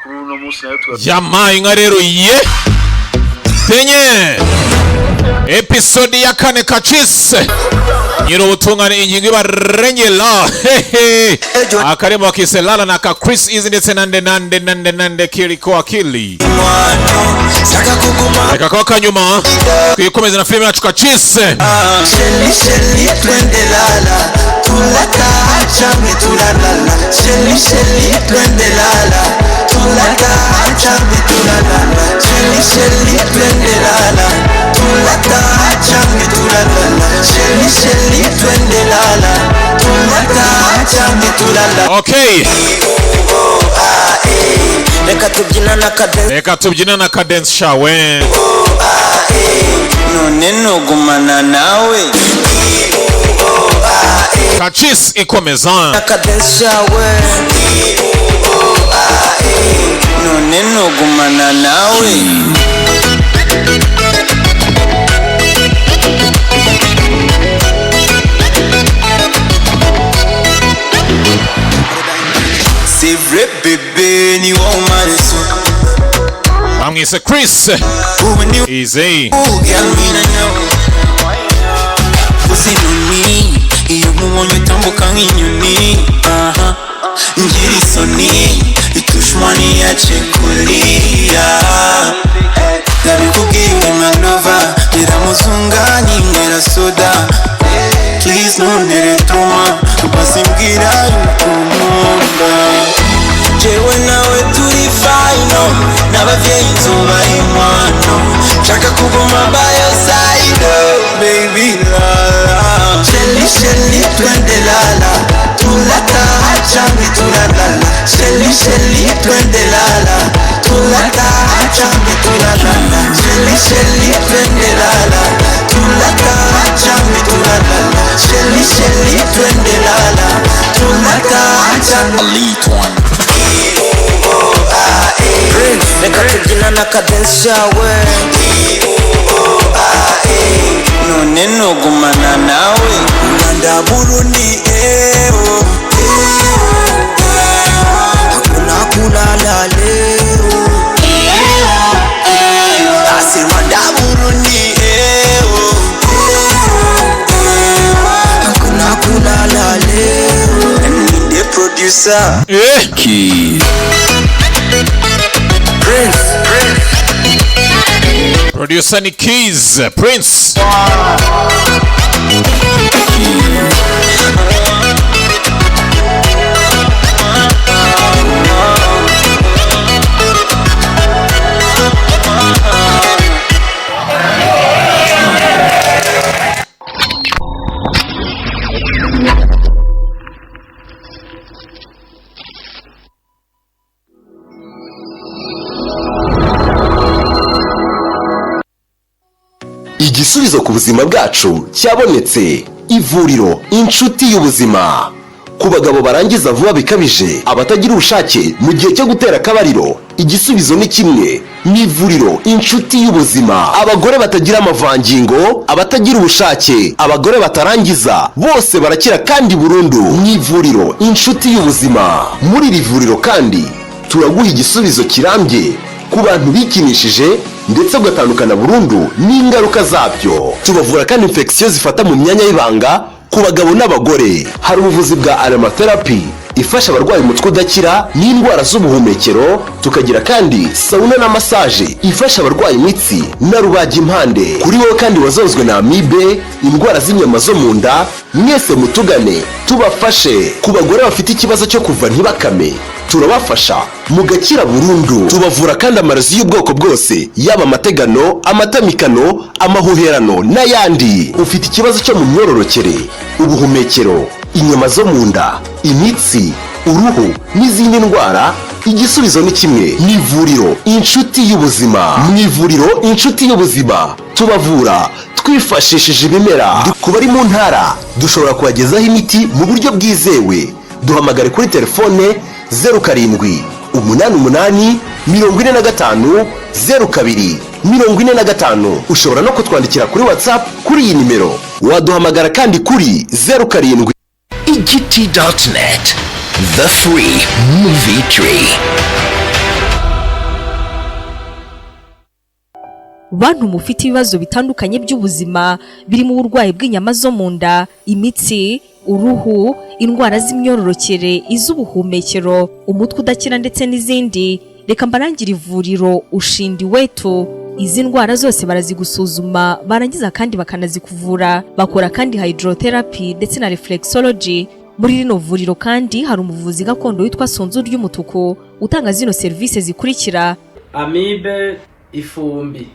makuru no munsi nayo yamaye inka rero ye tenye episode ya kane Kachise nyiro butungane ingingo ibarengela akaremo akiselala na ka Chris Easy ndetse nande kiriko akili reka kwa kanyuma kwikomeza na filime yacu Kachise Sheli twende lala tulaka chame tulalala Sheli twende lala tulaka chame tulalala Sheli twende lala tulaka chame tulalala Sheli twende lala tulaka chame tulalala. Okay, reka tubyina na cadence shawe none nogumana nawe Kachise ikomeza cadence shawe none nogumana nawe c'est vrai bébé ni womareso bamwise Chris Easy uzinuni iyo mubonye utambuka nk'inyoni ngira isoni itushwani yace kulia nabikubwiye uri manova biramuzunga ninywera soda please ntuntere tuma basimbwira yuko nkunda jewe nawe turi fayino n'abavyeyi nzubaha inkwano nshaka kuguma by your side baby lala Sheli twende lala tulaka chambi tulalala Sheli twende lala tulaka chambi tulalala Sheli twende lala tulaka chambi tulalala Sheli twende lala tulaka chambi elite one reka tubyina na cadence shawe none nogumana nawe Uganda Burundi hakuna kulala leo ase Rwanda Burundi hakuna kulala leo and the producer Key producer ni Keys Prince igisubizo ku buzima bwacu cyabonetse. Ivuriro inshuti y'ubuzima ku bagabo barangiza vuba bikabije, abatagira ubushake mu gihe cyo gutera akabariro, igisubizo ni kimwe, ni ivuriro inshuti y'ubuzima. Abagore batagira amavangingo, abatagira ubushake, abagore batarangiza, bose barakira kandi burundu mu ivuriro inshuti y'ubuzima. Muri iri vuriro kandi turaguha igisubizo kirambye ku bantu bikinishije ndetse ugatandukana burundu n'ingaruka zabyo. Tubavura kandi infection zifata mu myanya y'ibanga ku bagabo n'abagore. Hari ubuvuzi bwa aromatherapy ifasha abarwayi umutwe udakira n'indwara z'ubuhumekero, tukagira kandi sauna na massage ifasha abarwayi imitsi na rubagimpande. Kuri wowe kandi wazonzwe na amibe, indwara z'inyama zo mu nda, mwese mutugane tubafashe. Ku bagore bafite ikibazo cyo kuva ntibakame, turabafasha mugakira burundu. Tubavura kandi amarozi y'ubwoko bwose, yaba amategano, amatamikano, amahuherano n'ayandi. Ufite ikibazo cyo mu myororokere, ubuhumekero, inyama zo mu nda, imitsi, uruhu n'izindi ndwara, igisubizo ni kimwe, ni ivuriro inshuti y'ubuzima. Mu ivuriro inshuti y'ubuzima tubavura twifashishije ibimera. Ku bari mu ntara dushobora kubagezaho imiti mu buryo bwizewe. Duhamagare kuri telefone 0788450245. Ushobora no kutwandikira kuri WhatsApp kuri iyi nimero. Waduhamagara kandi kuri 07 EGT.net, the free movie tree. bantu mufite ibibazo bitandukanye by'ubuzima birimo uburwayi bw'inyama zo mu nda, imitsi, uruhu, indwara z'imyororokere, iz'ubuhumekero, umutwe udakira ndetse n'izindi, reka mbarangire ivuriro Ushindi Wetu. Izi ndwara zose barazigusuzuma barangiza kandi bakanazikuvura. Bakora kandi hydrotherapy ndetse na reflexology. Muri rino vuriro kandi hari umuvuzi gakondo witwa Sonzu ry'umutuku utanga zino service zikurikira: amibe, ifumbi,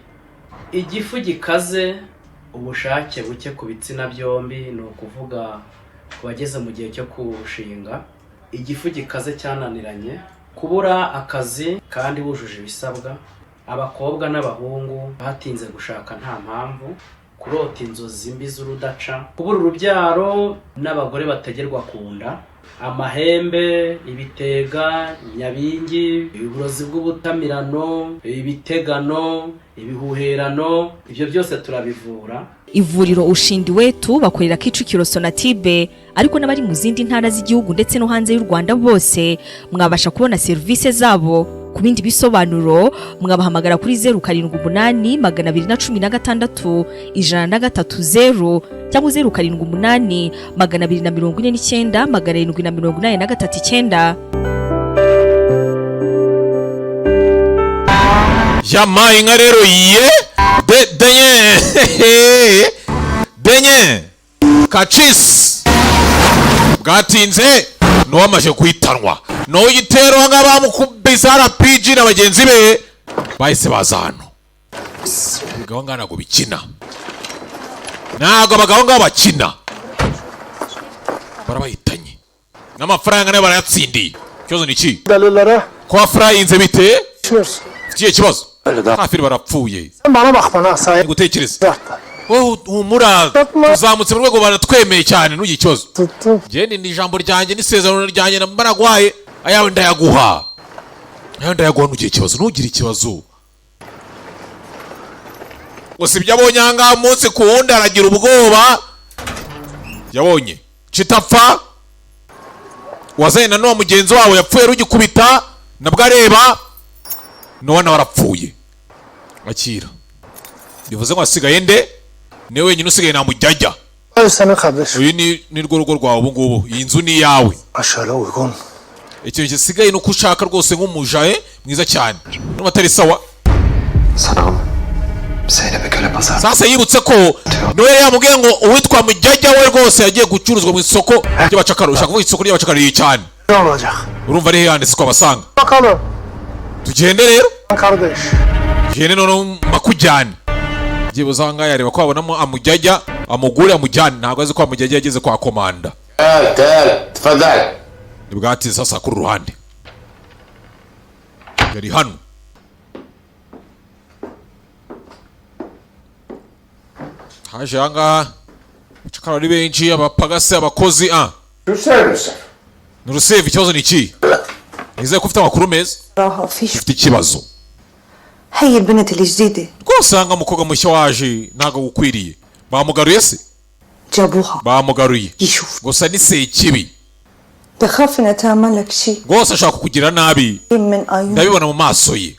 igifu gikaze, ubushake buke ku bitsina byombi, ni ukuvuga ku bageze mu gihe cyo kurushinga, igifu gikaze cyananiranye, kubura akazi kandi wujuje ibisabwa, abakobwa n'abahungu batinze gushaka nta mpamvu, kurota inzozi mbi z'urudaca, kubura urubyaro n'abagore bategerwa ku nda, amahembe, ibitega, nyabingi, uburozi bw'ubutamirano, ibitegano, ibihuherano, ibyo byose turabivura. Ivuriro Ushindi Wetu bakorera Kicukiro Sonatibe, ariko n'abari mu zindi ntara z'igihugu ndetse no hanze y'u Rwanda bose mwabasha kubona service zabo. Ku bindi bisobanuro mwabahamagara kuri 078 216 130 cyangwa 078 249 789. Yamaye inka rero ye denye Kachis bwatinze n'uwamaje kwitanwa n'uyitero nk'abamukubise RPG na bagenzi be bahise baza hano. Abagabo nganago bikina, ntago abagabo ngabo bakina, barabahitanye n'amafaranga nayo barayatsindiye. Ikibazo ni iki? Kwa frayinze bite? Kiye kibazo hafi barapfuye. Gutekereza humura uzamutse mu rwego baratwemeye cyane n'ugiye ikibazo. Gende ni ijambo ryanjye n'isezerano ryanjye nambaragwaye ayawe ndayaguha. Ayawe ndayaguha n'ugiye ikibazo n'ugira ikibazo. Gusa ibyo abonye anga munsi ku wundi aragira ubwoba. Yabonye kitapfa wazanye na n'uwa mugenzi wawe yapfuye rugikubita nabwo areba none warapfuye. Akira bivuze ngo asigaye nde ne wenyine usigaye namujyajya. Uyu ni rwo rugo rwawe ubu ngubu, iyi nzu ni yawe. Icyo gisigaye nuko ushaka rwose nk'umuja mwiza cyane n'amatari sawa. Sasa yibutse ko noye yamubwiye ngo uwitwa mujyajya we rwose yagiye gucuruzwa mu isoko ry'abacakara. Ushaka kuvuga isoko ry'abacakara iyi cyane, urumva ari yanditse ko abasanga. Tugende rero tugende none makujyane giye buzanga yareba ko abonamo amujyajya amugure amujyane. Ntabwo azi ko amujyajya yageze kwa komanda. Tafadhali Nibwati sasa kuri ruhande yari hano. Haje anga chakara ari benshi abapagase abakozi Nuruseve. Ikibazo ni iki? Nizeye ko ufite amakuru meza. Ufite ikibazo هي البنت الجديدة rwose anga mukobwa mushya waje ntago gukwiriye. Bamugaruye se? جابوها Bamugaruye يشوف gusa ni se kibi بخاف انها تعمل لك شيء rwose ashaka kukugira nabi, من عيون ndabibona mu maso ye.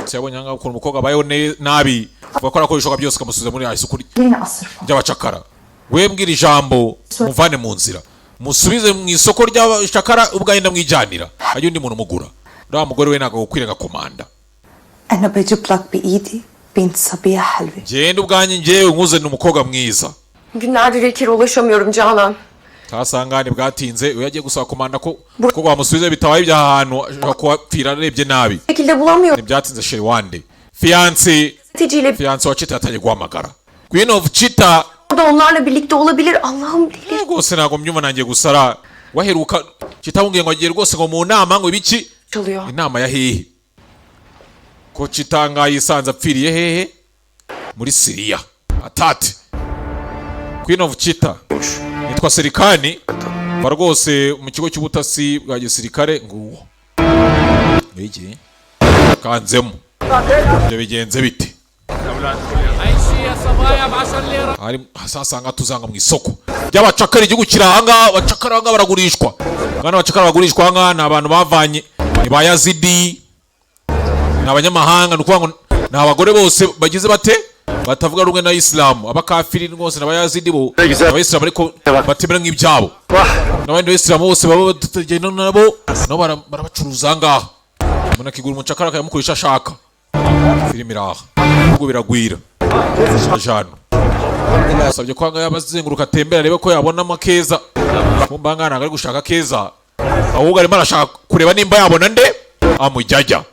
Cyabonye anga ukora umukobwa bayeho nabi bakora ko bishoka byose kamusubiza muri isuku وين اصرفها ry'abacakara. We mbwira ijambo muvane mu nzira musubize mu isoko ry'abacakara ubwayenda mwijyanira ajye undi muntu mugura. Uriya mugore we ntago gukwiriye gakomanda. انا بجيب لك بايدي بنت صبية حلوة. Genda ubwanjye njyewe nkuzanira umukobwa mwiza. Günlerdir İlker'e ulaşamıyorum Canan. Tasangane bwatinze uyagiye gusaba komanda ko wamusubize bitabaye ibya ahantu ashobora kuhapfira arebye nabi. Bir şekilde bulamıyorum. Ntibyatinze sheri wande fiance wa Chita yatangiye guhamagara. Queen of Chita Orada onlarla birlikte olabilir. Allah'ım deli. rwose ntabwo mbyumva nangiye gusara. Waheruka Chita wungiye ngo agiye rwose ngo mu nama ngo ibiki Çalıyor. inama ya hehe ko Chita nga yisanze apfiriye hehe muri Syria atate. Queen of Chita nitwa Serikani va rwose mu kigo cy'ubutasi bwa gisirikare nguwo iki kanzemo ibyo bigenze bite. Hari hasasanga tuzanga mu isoko by'abacakara igihugu kirahanga. Abacakara baragurishwa kandi abacakara bagurishwa ni abantu bavanye ni ba Yazidi ni abanyamahanga ni ukuvuga ngo ni abagore bose bagize bate batavuga rumwe na Islam abakafiri rwose n'abayazidi bo abayisilamu ariko batemera nk'ibyabo n'abandi bayisilamu bose baba batagenda nabo barabacuruza ngaha umuntu akigura umucakara akayamukoresha ashaka filime iraha ubwo biragwira ajana asabye ko anga yabazenguruka atembera arebe ko yabona amakeza kumba ngana ari gushaka keza ahubwo arimo arashaka kureba nimba yabona nde amujyajya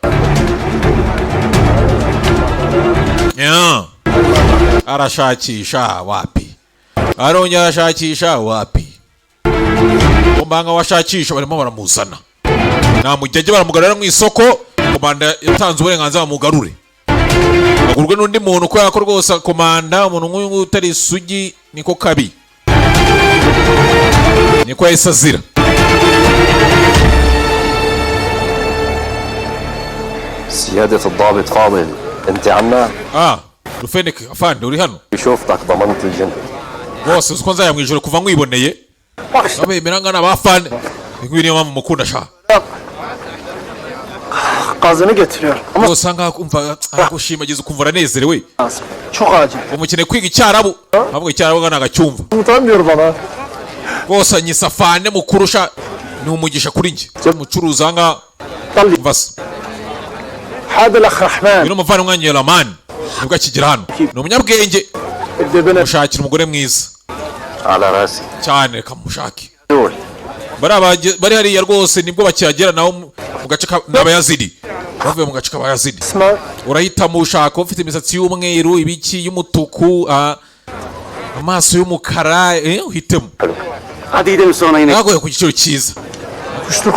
arashakisha wapi arongera arashakisha wapi kumbanga washakisha barimo baramuzana namujyajya baramugarura mu isoko komanda yatanze uburenganzira bamugarure agurwe n'undi muntu ko yako rwose komanda umuntu nk'uyu utari isugi niko kabi niko yahise azira سيادة الضابط فاضل انت عنا رفينك افande uri hano شوفتك ضمنت الجنة bose uko nzaya mu ijoro kuva nkwiboneye abemera ngana bafande ngwiriye mama mukunda sha Kazını getiriyor. Ama usanga kumva gushimagiza ukumva uranezerewe. Çok acil. Umukene kwiga icyarabu. Ahubwo icyarabu ngana agacyumva. Utanmıyor bana. Bose anyisafane mukurusha ni umugisha kuri nje. Mucuruza nga bas. Hada al-akh Rahman. Bino muvana umwanya Rahman. Nibwo akigira hano. Ni umunyabwenge. Mushakira umugore mwiza. Ala rasi. Cyane kamushaki. Bari hariya rwose nibwo bakihagera naho mu gace n'abayazidi bavuye mu gace k'abayazidi urahitamo ushaka ufite imisatsi y'umweru ibiki y'umutuku amaso y'umukara uhitemo hadi gidelim sonra yine nagoye ku giciro cyiza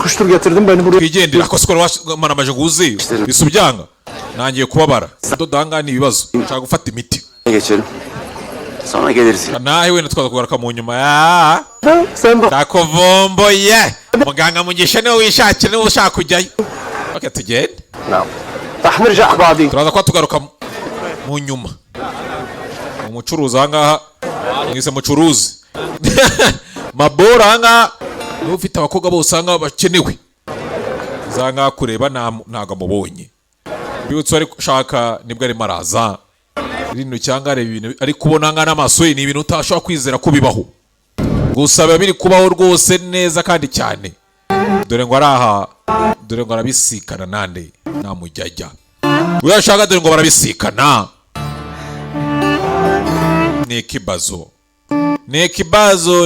kuştur getirdim beni buraya twigendera ako sikora wamaramaje nguzi bisubyanga nangiye kubabara dodanga ni ibibazo nshaka gufata imiti geçelim sonra geliriz nahe wenda twaza kugaruka mu nyuma takuvomboye muganga mugisha niwe wishakira niwe ushaka kujyayo okay tugende tahmirja badi turaza kwa tugaruka mu nyuma umucuruzi ahangaha mwise mucuruzi mabora ahangaha niwe ufite abakobwa bose ahangaha bakenewe zanga kureba ntago amubonye bibutse ari shaka nibwo arimo araza rino cyangwa areba ibintu ari kubona ngana amaso ye ni ibintu utashobora kwizera ko bibaho gusa biba biri kubaho rwose neza kandi cyane dore ngo araha dore ngo arabisikana nande namujyajya uyashaka dore ngo barabisikana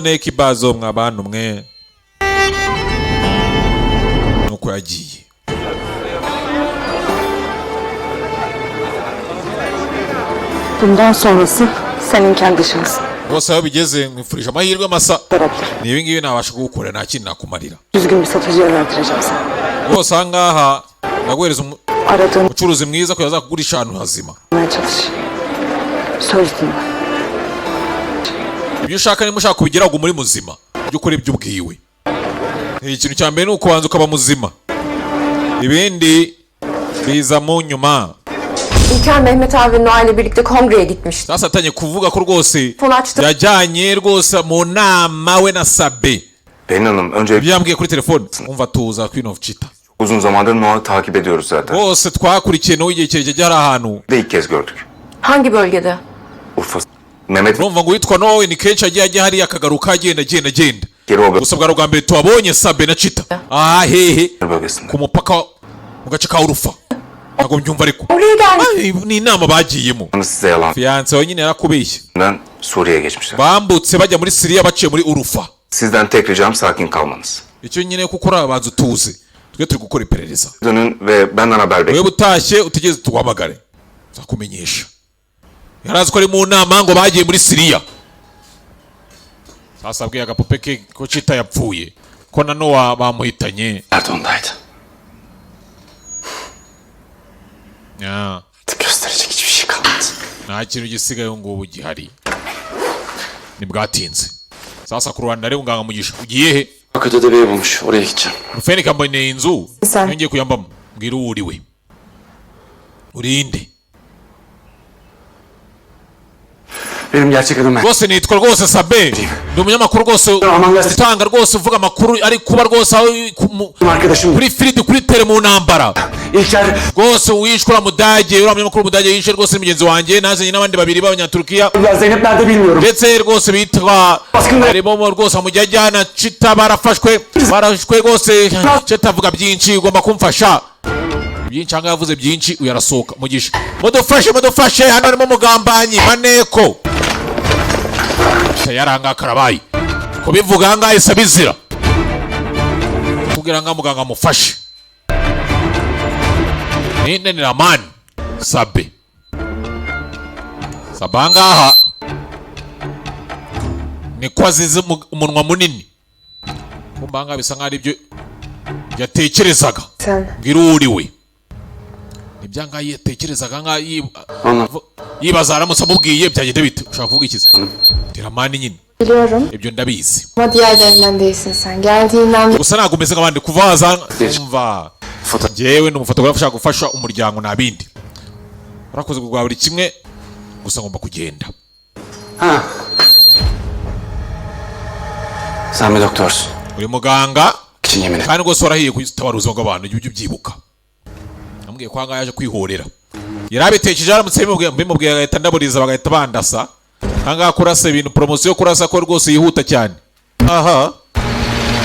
nekibazo mwabantu mwe nuko yagiye Bundan sonrası senin kendi şansın. bose aho bigeze mwifurije amahirwe masa ni ibi ngibi nabasha kugukora nta kintu nakumarira Düzgün bir satıcıya verdireceğim sana. bose ahangaha ndaguhereza Aradığını umucuruzi mwiza ko yazakugurisha ahantu hazima çalış. Söz dinle. ibyo ushaka niba ushaka kubigeraho ngo muri muzima ibyo ukora ibyo ubwiwe ikintu cya mbere ni ukubanza ukaba muzima ibindi biza mu nyuma İlker Mehmet abi ve Noah ile birlikte kongreye gitmişti. sasa atanye kuvuga ko rwose Fon açtı. yajyanye rwose mu nama we na Sabe Pelin Hanım önce ibyo yambwiye kuri telefone umva tuza Queen of Cheetah uzun zamandır Noah'ı takip ediyoruz zaten. bose twakurikiye no igihe kirekire hari ahantu De ilk kez gördük. Hangi bölgede? Urfa. Mehmet urumva ngo witwa Noah ni kenshi agiye hariya akagaruka agenda Keroga gusa bwa rwa mbere tuhabonye Sabe na Cheetah hehe bölgesinde. ku mupaka mu gace ka Urufa ntabwo mbyumva ariko Oraya gelmiş. ni inama bagiyemo Size yalan. fiyanse we nyine yarakubeshye Ben Suriye'ye geçmişler. bambutse bajya muri Siriya baciye muri Urufa Sizden tek ricam sakin kalmanız. icyo nyine kuko urabanza utuze twe turi gukora iperereza Dönün ve benden haber bekleyin. wewe utashye utegeze tuguhamagare nzakumenyesha yarazi ko ari mu nama ngo bagiye muri Siriya sasa abwiye agapupe ke ko Cheetah yapfuye ko na Noah bamuhitanye Erdoğan'daydı. ya Gösterecek hiçbir şey kalmadı. nta kintu gisigaye ngubu gihari ntibwatinze sasa ku Rwanda rero nganga mugisha ugiye he Bakırköy'de bir ev bulmuş. Oraya gideceğim. Rufeni kambaye inzu Sen- yongeye kuyambamo mbwira uwo uriwe urinde Benim gerçek adım Mert. rwose nitwa rwose Sabe, ndi umunyamakuru rwose utanga rwose uvuga amakuru ari kuba rwose Arkadaşım. kuri firidi kuri tere mu ntambara İlker. rwose wishwe uriya mudage, uriya munyamakuru w'umudage yishe rwose mugenzi wanjye, nazanye n'abandi babiri b'abanyaturukiya Zeynep nerede bilmiyorum. ndetse rwose bitwa harimo rwose amujyajya na Chita barafashwe rwose. Chita avuga byinshi, ugomba kumfasha byinshi, ahangaha yavuze byinshi, uyarasohoka mugisha, mudufashe hano harimo umugambanyi Maneko yaranga karabaye kubivuga ahangaha isa bizira kubwira ngo muganga mufashe ninde ni Ramani Sabe ahangaha niko azize umunwa munini kumva ahangaha bisa nk'aho ari ibyo yatekerezaga mbwira uriwe ibyangaha yatekerezaga nkaho yibaza aramutse amubwiye byagenda bite, ushaka kuvuga ikizi Ramani nyine Biliyorum. ibyo ndabizi Ama diğerlerinden değilsin sen. Geldiğinden gusa ntabwo umeze nk'abandi kuva waza umva njyewe ni umufotogarafe ushaka gufasha umuryango nta bindi, urakoze kugura buri kimwe gusa ngomba kugenda. Ha. Sen bir doktorsun. uri muganga İçin yemin et. kandi rwose warahiye gutabara ubuzima bw'abantu, ujye ubyibuka. Ambwiye ko ahangaha yaje kwihorera, yari abitekereje aramutse bimubwiye agahita ndaburiza bagahita bandasa. Ahangaha kurasa ibintu, poromosiyo yo kurasa ko rwose yihuta cyane. Aha,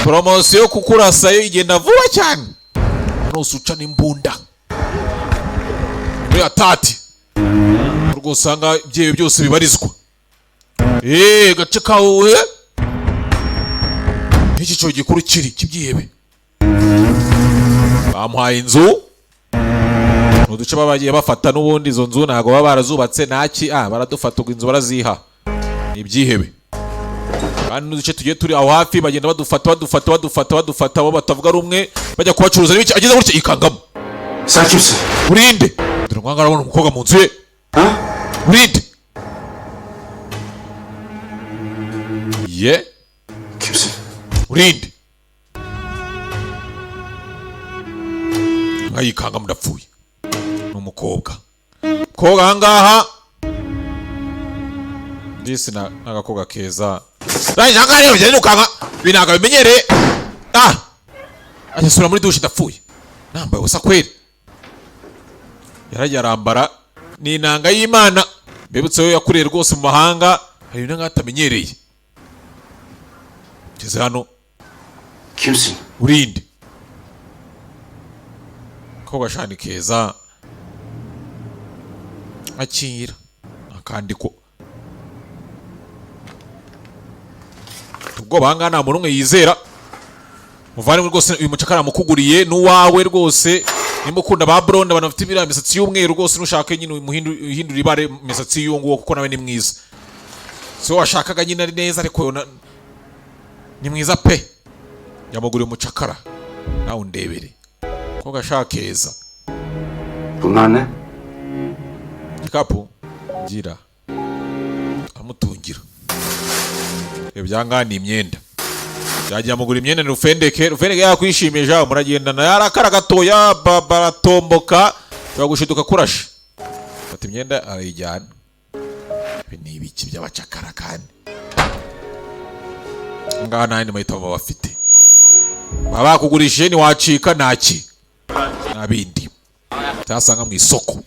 poromosiyo yo kukurasa yo igenda vuba cyane, nose uca n'imbunda muri atati rwose ahangaha ibyewe byose bibarizwa. Gace kawe n'icyiciro gikuru kiri kibyihebe, bamuhaye inzu, uduce babagiye bafata n'ubundi izo nzu ntabwo baba barazubatse ntaki, baradufata ubwo inzu baraziha, ni ibyihebe kandi n'uduce tugiye turi aho hafi bagenda badufata abo batavuga rumwe bajya kubacuruza n'ibiki, ageze gutya ikangamo. Sen kimsin? Urinde dore ngo arabona umukobwa mu nzu ye. Urinde ye Kimsin? urinde nkayikanga mudapfuye. Ni umukobwa ahangaha ndisi n'agakobwa keza ahangaha rero ugenda ukanga binaga bimenyereye. Agisura muri dushe ndapfuye nambaye ubusa kweri, yaragiye arambara ni inanga y'Imana mbebutse yo yakuriye rwose mu mahanga, hari ibintu nk'atamenyereye. Ngeze hano. Kimsin? Urinde ko gashani keza akira akandiko ubwo banga nta muntu umwe yizera. Muvane rwose uyu mucakara mukuguriye n'uwawe rwose, nimba ukunda ba blonde abantu bafite ibira imisatsi y'umweru rwose, nushaka nyine umuhindura ibare imisatsi y'uwo nguwo kuko nawe ni mwiza. So washakaga nyine ari neza ariko ni mwiza pe. Yamuguriye umucakara nawe undebere ko gashaka keza. Bunlar ne? Igikapu gira amutungira ibyanga ni imyenda, yagiye amugura imyenda ni Rufendeke yakwishimiye jaho muragendana yarakara gatoya baratomboka bagushiduka kurashe fata imyenda arayijyana. Ni ibiki by'abacakara kandi ngaha nta yindi mahitamo bafite, baba bakugurishije ntiwacika ntaki nabindi cyasanga mu isoko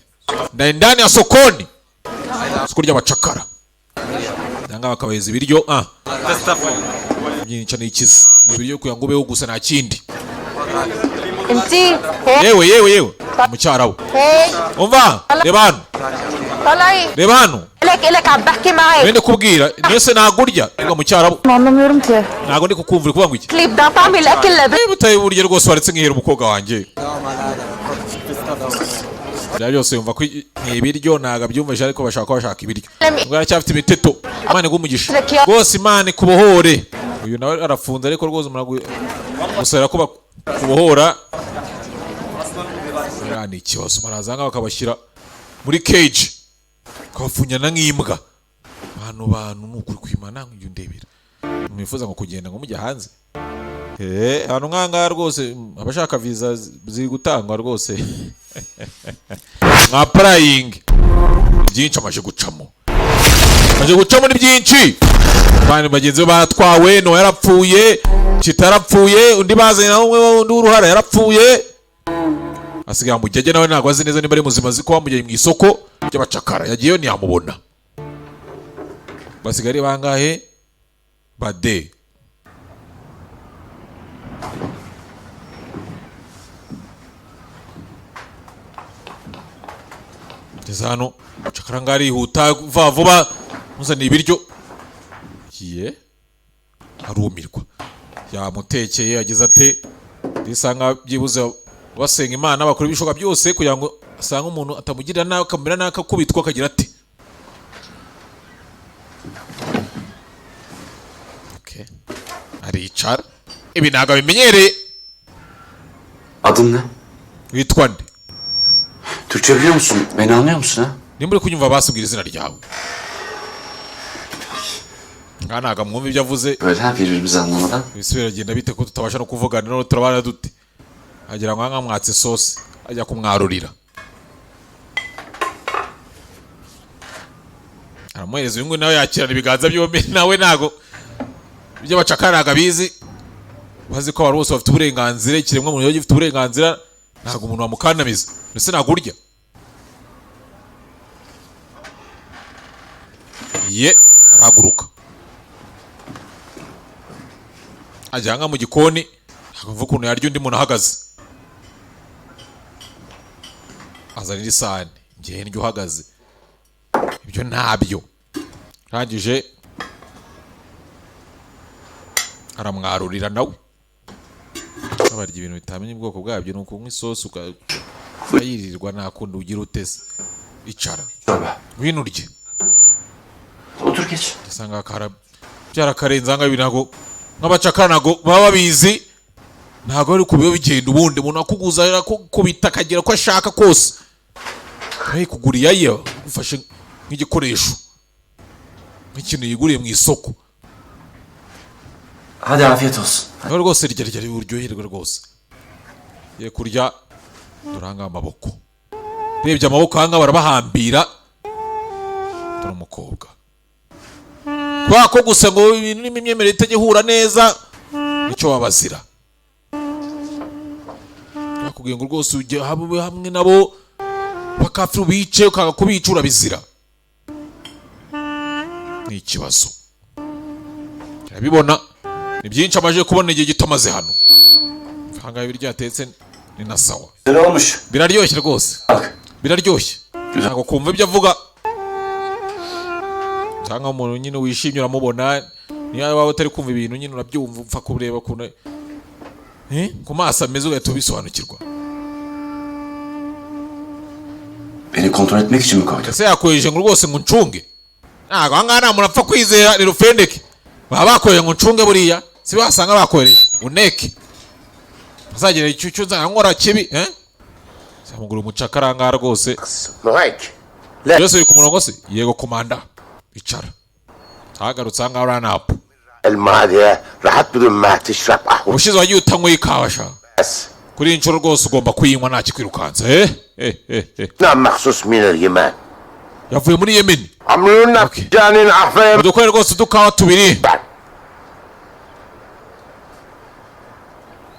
ndani ya sokoni isoko ry'abacakara cyangwa bakabaheza ibiryo byinshi n'ikizi ni ibiryo kugira ngo ubeho gusa nta kindi. yewe mucyara we umva reba hano wende kubwira nese nagurya ngo mucyara we Anlamıyorum ki. ntago ndi kukumvira kuvuga ngo iki Klipten tam bile akıllı. butaye buryo rwose waretse nkihera umukobwa wanjye byari byose yumva ko ibiryo ntago abyumvisha ariko bashaka ko bashaka ibiryo ngo aracyafite imiteto. Imana igumugisha rwose, Imana ikubohore. Uyu nawe arafunze ariko rwose umuntu gusera ko kubohora ni ikibazo. Barazanga bakabashyira muri cage kabafunyana nk'imbwa. Bantu nukuri kwimana ngo ndebera mwifuza ngo kugenda ngo mujya hanze. Hano nkanga rwose abashaka visa ziri gutangwa rwose nka praying byinshi amaje gucamo. baje guca muri byinshi. Bandi bagenzi batwawe, no yarapfuye, kitarapfuye, undi bazanye nawe undi uruhara yarapfuye. Asigaye mu Mujyege nawe ntago azi neza niba ari muzima ziko bamujyanye mu isoko ry'abacakara. Yagiyeyo ntiyamubona. Basigari bangahe? Bade. Hano mucakara ngari huta vuba muzana ibiryo. Kiye arumirwa. Yamutekeye yagize ate risanga byibuze basenga Imana bakora ibishoka byose kugira ngo asanga umuntu atamugirira nawe akamera nakakubitwa akagira ate. Okay. Aricara. Ibi ntago bimenyereye. Adın ne? Witwa nde? Türkçe biliyor musun? Beni anlıyor musun ha? Nimba uri kunyumva basubwira izina ryawe. Ntago mwumva ibyo avuze. Böyle ha birbirimizi anlamadan. Bisubira agenda bite ko tutabasha no kuvugana no turabana dute. Agira ngo anga mwatse sauce ajya kumwarurira. Aramuhereza uyu nawe yakirana ibiganza byombi nawe nago ibyo bacakaraga bizi. Bazi ko abantu bose bafite uburenganzira, ikiremwa muntu gifite uburenganzira, ntago umuntu wamukandamiza. Ndetse nagurya. Ye arahaguruka. Ajyanga mu gikoni akavuga ukuntu yaryo undi muntu ahagaze. Azanira isahani. Ngiye ndyo uhagaze. Ibyo ntabyo. Rangije aramwarurira nawe. Abarya ibintu bitamenye ubwoko bwabyo nuko kunywa isosi ukayirirwa nakundi ugira utese. Icara. Ngwino urye. Otur geç. Sanga kara byarakarenza nga binago nk'abacakara nago baba babizi. Ntago ari kubiyo bigenda ubundi umuntu akuguza kubita akagira ko ashaka kose. Hey kuguriya yo ufashe nk'igikoresho. Nk'ikintu yiguriye mu isoko. Hadi afiyet olsun. Nawe rwose rya uryoherwa rwose. Ye kurya duranga amaboko. Rebye amaboko hanga barabahambira. Turi umukobwa. Kwa ko gusa ngo ibintu n'imyemerere itegihura neza icyo wabazira. Bakubwiye ngo rwose ujye hamwe nabo bakafira ubice ukaga kubicura bizira. Ni ikibazo. Urabibona ni byinshi amaje kubona igihe gitomaze hano. Hanga ibiryo atetse ni na sawa. Biraryoshye rwose. Biraryoshye. Ntago kumva ibyo avuga. Cyangwa umuntu nyine wishimye uramubona niyo waba utari kumva ibintu nyine urabyumva upfa kureba kuna ku maso ameze ugahita ubisobanukirwa. Beni kontrol etmek için mi koydun? Ese yakoresheje ngo rwose ngo ncunge. Ntago ahangaha nta muntu apfa kwizera ni rufendeke. Baba bakoresheje ngo ncunge buriya si basanga bakoresha uneke. Azagera icyucyo nkora kibi samugura umucakara ngaha rwose. Byose biri ku murongo se yego komanda. Icara. Hagarutse ahangaha uranapu. Ubushize wagiye utanywa ikawa sha. Kuri inshuro rwose ugomba kuyinywa nta kikwirukanza. Yavuye muri Yemen. Udukore rwose udukawa tubiri.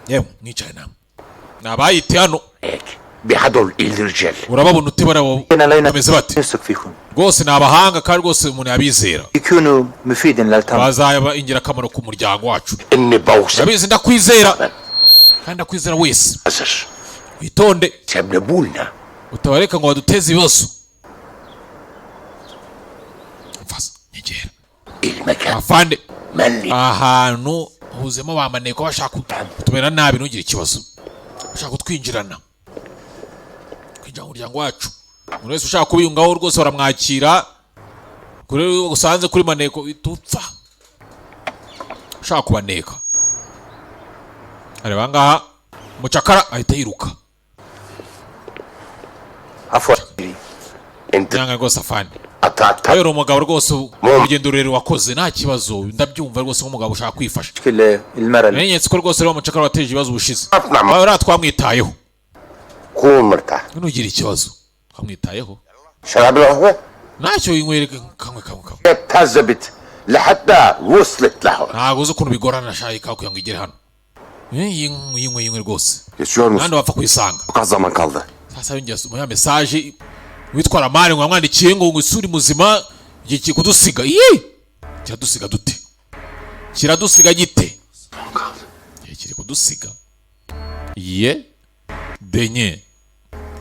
Yewe mwicaye namwe. Nabayite hano. Urababona ute barabo bameze bate? Rwose ni abahanga kandi rwose umuntu yabizera. Bazaba ingirakamaro ku muryango wacu. Ndabizi ndakwizera kandi ndakwizera wese. Witonde utabareka ngo baduteze ibibazo. Mfasa nyegera afande ahantu huzemo bamaneko bashaka kutumera nabi ntugire ikibazo. Bashaka kutwinjirana kwinjira mu muryango wacu. Umuntu wese ushaka kubiyungaho rwose baramwakira. Kuri usanze kuri maneko itupfa. Ushaka kubaneka. Areba ngaha mucakara ahita yiruka. Nyanga rwose afande. Ayo umugabo rwose urugendo rurerure wakoze nta kibazo ndabyumva rwose nk'umugabo ushaka kwifasha. Nenyetse ko rwose rero mucakara wateje ibibazo ubushize. Bawe twamwitayeho. Ntugira ikibazo. Twamwitayeho. ntacyo winywereka kamwe اتهذبت لحتى وصلت له. ntabwo uzi ukuntu bigorana shayi kawe kugira ngo igere hano. Yinywe rwose. Yaşıyor musun? Nandi wapfa kuyisanga. Bu kadar zaman kaldı. Sasa yongera ya message witwara mari ngo amwandikiye ngo isuri muzima iki kudusiga. Kiradusiga dute? Kiradusiga gite? Kiri kudusiga. Denye.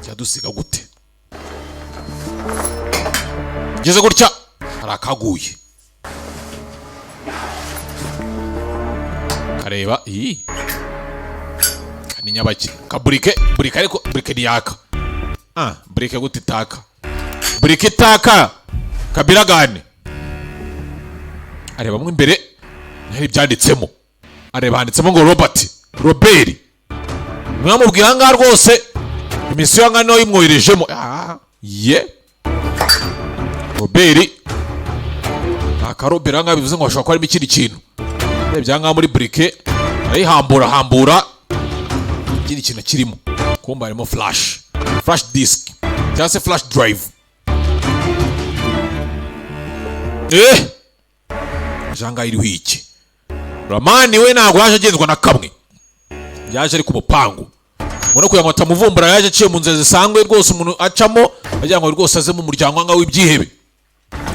Kiradusiga gute? Ngeze gutya harakaguye. Kareba kani nyabaki kaburike ariko burike niyaka burike gute itaka burike itaka kabiragane areba mo imbere hari byanditsemo areba handitsemo ngo Robert mwamubwira ngaha rwose imisiyo ngano yimwoherejemo Robert akarobera ngaha bivuze ngo bashobora kuba harimo ikindi kintu byanga muri burike arihambura ikindi kintu kirimo kumba harimo flash disk cyangwa se flash drive. Janga iriho iki Ramani we ntabwo yaje agenzwa na kamwe yaje ari ku mupangu ngo no kugira ngo atamuvumbura yaje aciye mu nzira zisanzwe rwose umuntu acamo agira ngo rwose aze mu muryango ngaho w'ibyihebe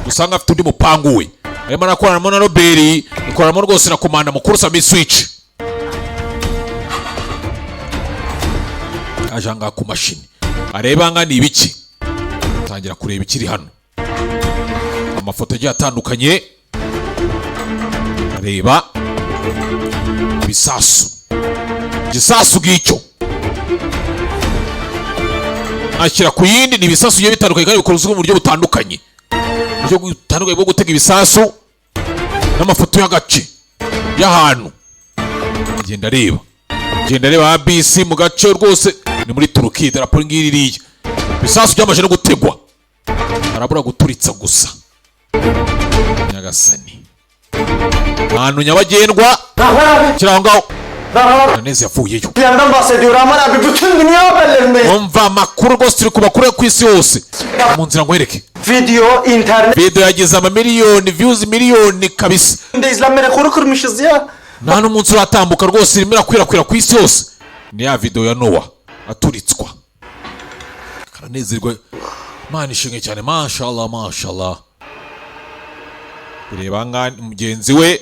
usanga afite undi mupangu we arimo arakorana na Robert ikoramo rwose na komanda mukuru Sami Switch ajanga ku mashini areba ngani ibiki tangira kureba ikiri hano amafoto agiye atandukanye areba gisasu gicyo ashyira ku yindi ni ibisasu bigiye bitandukanye kandi bikorwa mu buryo butandukanye bwo gutega ibisasu n'amafoto y'agace y'ahantu genda reba ABC mu gace rwose ni muri Turukiya darapo ngiri ririya ibisasu byamaje no gutegwa arabura guturitsa gusa Nyagasani ahantu nyabagendwa kirangaho Neza yapfuyeyo Plandan bahsediyor Aman abi bütün dünya haberlerinde. Umva amakuru rwose turi kubakuru ku isi yose mu nzira ngwereke Video internet video yagize amamiliyoni views miliyoni kabisa izlenme rekoru kırmışız ya. nta n'umunsi uratambuka rwose irimo irakwirakwira ku isi yose ni ya video ya Noah aturitswa karanezerwa Imana ishimwe cyane mashallah bireba ngani mugenzi we